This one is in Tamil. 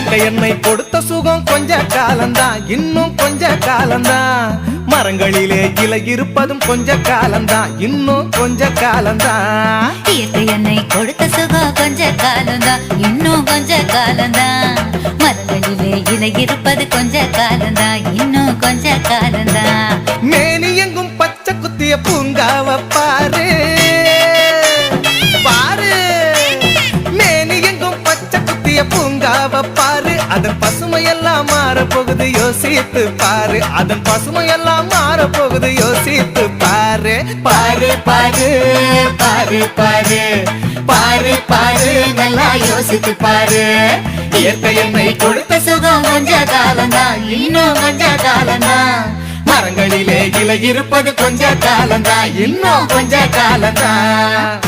இயற்கை என்னை கொடுத்த சுகம் கொஞ்ச காலந்தான், இன்னும் கொஞ்ச காலந்தான். மரங்களிலே இலை இருப்பதும் கொஞ்ச காலந்தான், இன்னும் கொஞ்ச காலந்தான். இயற்கை என்னை கொடுத்த சுகம் கொஞ்ச காலந்தான், இன்னும் கொஞ்ச காலந்தான். மரங்களிலே இலை இருப்பது கொஞ்ச காலந்தான், இன்னும் கொஞ்ச காலந்தான். மேனி எங்கும் பச்சை குத்திய பூங்காவ பாரு பாரு, மேனி எங்கும் பச்சை குத்திய பூங்காவ பாரு. அதன் பசுமையெல்லாம் மாற போகுது யோசித்து பாரு, அதன் பசுமையெல்லாம் மாற போகுது யோசித்து பாரு. பாரு பாரு பாரு பாரு பாரு பாரு, நல்லா யோசித்து பாரு. இயற்கை என்னை கொடுத்த சுகம் கொஞ்ச காலந்தான், இன்னும் கொஞ்ச காலந்தான். மரங்களிலே இலை இருப்பது கொஞ்ச காலந்தான், இன்னும் கொஞ்ச காலந்தான்.